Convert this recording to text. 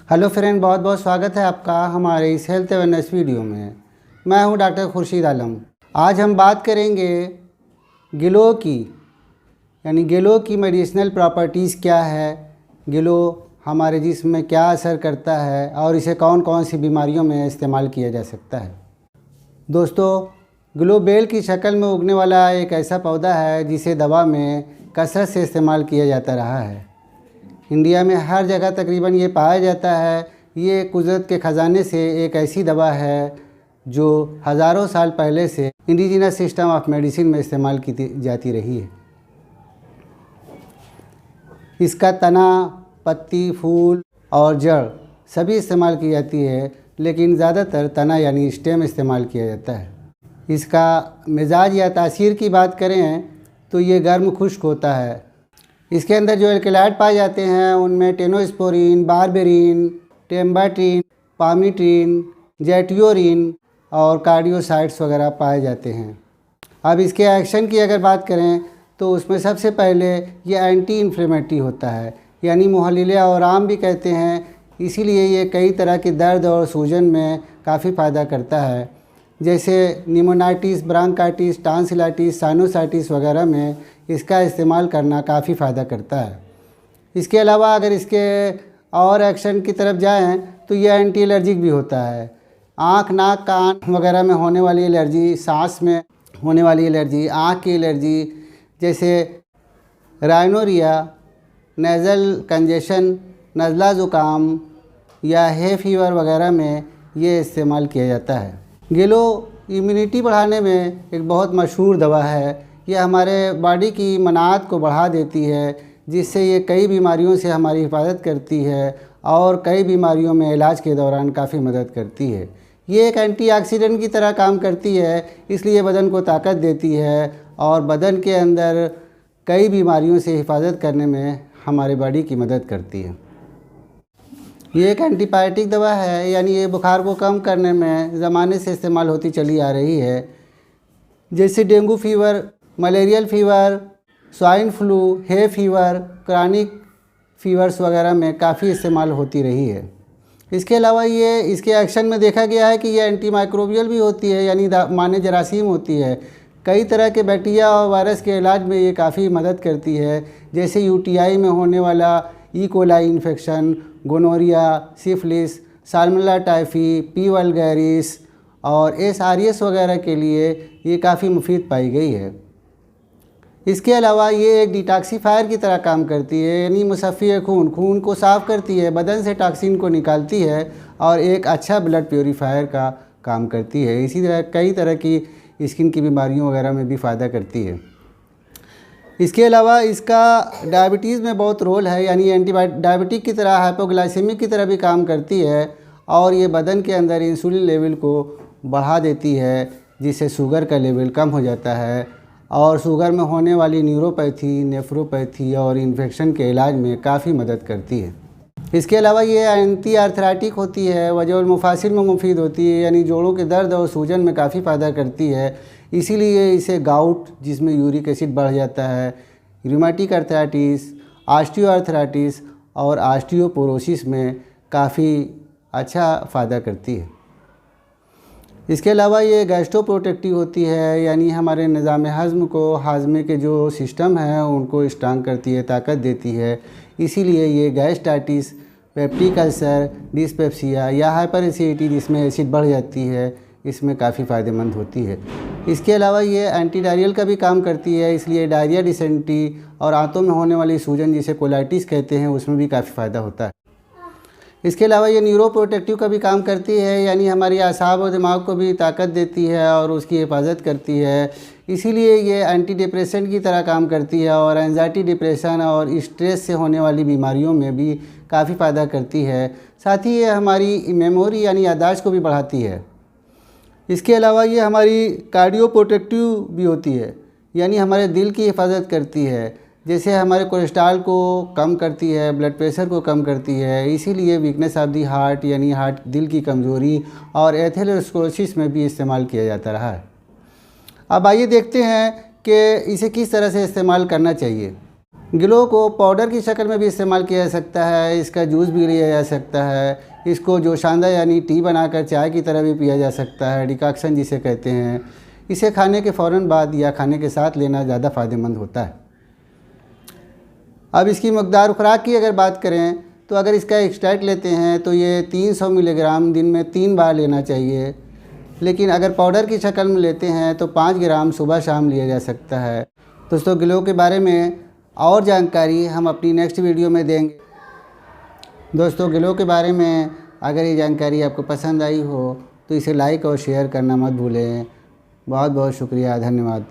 Hello friend, बहुत बहुत स्वागत है आपका हमारे इस हेल्थ अवेयरनेस वीडियो में। मैं हूं डॉक्टर खुर्शीद आलम। आज हम बात करेंगे गिलोय की, यानी गिलोय की मेडिसिनल प्रॉपर्टीज़ क्या है, गिलोय हमारे जिस्म में क्या असर करता है और इसे कौन कौन सी बीमारियों में इस्तेमाल किया जा सकता है। दोस्तों, गिलोय बेल की शक्ल में उगने वाला एक ऐसा पौधा है जिसे दवा में कसरत से इस्तेमाल किया जाता रहा है। इंडिया में हर जगह तकरीबन ये पाया जाता है। ये कुदरत के ख़जाने से एक ऐसी दवा है जो हज़ारों साल पहले से इंडिजिनस सिस्टम ऑफ मेडिसिन में इस्तेमाल की जाती रही है। इसका तना, पत्ती, फूल और जड़ सभी इस्तेमाल की जाती है, लेकिन ज़्यादातर तना यानी स्टेम इस्तेमाल किया जाता है। इसका मिजाज या तासीर की बात करें तो ये गर्म खुश्क होता है। इसके अंदर जो एल्कलॉइड पाए जाते हैं उनमें टेनोस्पोरिन, बारबेरिन, टेम्बाट्रिन, पामीट्रिन, जेटियोरिन और कार्डियोसाइड्स वगैरह पाए जाते हैं। अब इसके एक्शन की अगर बात करें तो उसमें सबसे पहले ये एंटी इन्फ्लेमेटरी होता है, यानी मुहल्लिल और आम भी कहते हैं। इसीलिए ये कई तरह के दर्द और सूजन में काफ़ी फ़ायदा करता है, जैसे निमोनाइटिस, ब्रांकाइटिस, टांसिलाइटिस, साइनोसाइटिस वगैरह में इसका इस्तेमाल करना काफ़ी फ़ायदा करता है। इसके अलावा अगर इसके और एक्शन की तरफ जाएं तो यह एंटी एलर्जिक भी होता है। आँख, नाक, कान वगैरह में होने वाली एलर्जी, सांस में होने वाली एलर्जी, आँख की एलर्जी जैसे राइनोरिया, नेज़ल कंजेशन, नज़ला ज़ुकाम या हे फीवर वगैरह में ये इस्तेमाल किया जाता है। गिलोय इम्यूनिटी बढ़ाने में एक बहुत मशहूर दवा है। यह हमारे बॉडी की मनात को बढ़ा देती है, जिससे ये कई बीमारियों से हमारी हिफाजत करती है और कई बीमारियों में इलाज के दौरान काफ़ी मदद करती है। ये एक एंटीऑक्सीडेंट की तरह काम करती है, इसलिए बदन को ताकत देती है और बदन के अंदर कई बीमारियों से हिफाजत करने में हमारे बॉडी की मदद करती है। ये एक एंटीबायोटिक दवा है, यानी ये बुखार को कम करने में ज़माने से इस्तेमाल होती चली आ रही है। जैसे dengue fever, malarial fever, swine flu, hay fever, chronic fevers वगैरह में काफ़ी इस्तेमाल होती रही है। इसके अलावा ये इसके एक्शन में देखा गया है कि ये एंटी माइक्रोबियल भी होती है, यानी माने जरासीम होती है। कई तरह के बैक्टीरिया और वायरस के इलाज में ये काफ़ी मदद करती है, जैसे यूटीआई में होने वाला E coli infection, gonorrhoea, syphilis, salmonella typhi, P vulgaris और एसआरएस वगैरह के लिए ये काफ़ी मुफीद पाई गई है। इसके अलावा ये एक डिटॉक्सीफायर की तरह काम करती है, यानी मुसफ़्फ़ी खून को साफ़ करती है, बदन से टॉक्सिन को निकालती है और एक अच्छा ब्लड प्योरीफायर का काम करती है। इसी तरह कई तरह की स्किन की बीमारियों वगैरह में भी फ़ायदा करती है। इसके अलावा इसका डायबिटीज़ में बहुत रोल है, यानी एंटी डायबिटिक की तरह, हाइपोग्लाइसेमिक की तरह भी काम करती है और ये बदन के अंदर इंसुलिन लेवल को बढ़ा देती है, जिससे शुगर का लेवल कम हो जाता है और शुगर में होने वाली न्यूरोपैथी, नेफ्रोपैथी और इन्फेक्शन के इलाज में काफ़ी मदद करती है। इसके अलावा ये एंटी आर्थराइटिक होती है, वजह मुफासिल में मुफीद होती है, यानी जोड़ों के दर्द और सूजन में काफ़ी फ़ायदा करती है। इसीलिए इसे गाउट, जिसमें यूरिक एसिड बढ़ जाता है, रूमेटिक आर्थराइटिस, ऑस्टियो आर्थराइटिस और ऑस्टियोपोरोसिस में काफ़ी अच्छा फ़ायदा करती है। इसके अलावा ये गैस्ट्रोप्रोटेक्टिव होती है, यानी हमारे निज़ाम हज़्म को, हाजमे के जो सिस्टम हैं उनको स्ट्रांग करती है, ताकत देती है। इसीलिए ये गैस्ट्राइटिस, पेप्टिक अल्सर, डिस्पेप्सिया या हाइपर एसिडिटी जिसमें एसिड बढ़ जाती है, इसमें काफ़ी फ़ायदेमंद होती है। इसके अलावा ये एंटी डायरियल का भी काम करती है, इसलिए डायरिया, डिसेंट्री और आंतों में होने वाली सूजन जिसे कोलाइटिस कहते हैं उसमें भी काफ़ी फ़ायदा होता है। इसके अलावा ये न्यूरो प्रोटेक्टिव का भी काम करती है, यानी हमारी आसाब और दिमाग को भी ताकत देती है और उसकी हिफाजत करती है। इसीलिए ये एंटी डिप्रेसेंट की तरह काम करती है और एंजाइटी, डिप्रेशन और स्ट्रेस से होने वाली बीमारियों में भी काफ़ी फ़ायदा करती है। साथ ही ये हमारी मेमोरी यानी याददाश्त को भी बढ़ाती है। इसके अलावा ये हमारी कार्डियो प्रोटेक्टिव भी होती है, यानी हमारे दिल की हिफाजत करती है, जैसे हमारे कोलेस्ट्रॉल को कम करती है, ब्लड प्रेशर को कम करती है। इसीलिए वीकनेस ऑफ दी हार्ट यानी हार्ट, दिल की कमज़ोरी और एथेरोस्क्लेरोसिस में भी इस्तेमाल किया जाता रहा है। अब आइए देखते हैं कि इसे किस तरह से इस्तेमाल करना चाहिए। गिलोय को पाउडर की शक्ल में भी इस्तेमाल किया जा सकता है, इसका जूस भी लिया जा सकता है, इसको जोशांदा यानी टी बनाकर चाय की तरह भी पिया जा सकता है, डिकॉक्शन जिसे कहते हैं। इसे खाने के फ़ौरन बाद या खाने के साथ लेना ज़्यादा फ़ायदेमंद होता है। अब इसकी मकदार खुराक की अगर बात करें तो अगर इसका एक्सट्रैक्ट लेते हैं तो ये 300 मिलीग्राम दिन में 3 बार लेना चाहिए, लेकिन अगर पाउडर की शक्ल में लेते हैं तो 5 ग्राम सुबह शाम लिया जा सकता है। दोस्तों, गिलोय के बारे में और जानकारी हम अपनी नेक्स्ट वीडियो में देंगे। दोस्तों, गिलोय के बारे में अगर ये जानकारी आपको पसंद आई हो तो इसे लाइक और शेयर करना मत भूलें। बहुत बहुत शुक्रिया, धन्यवाद।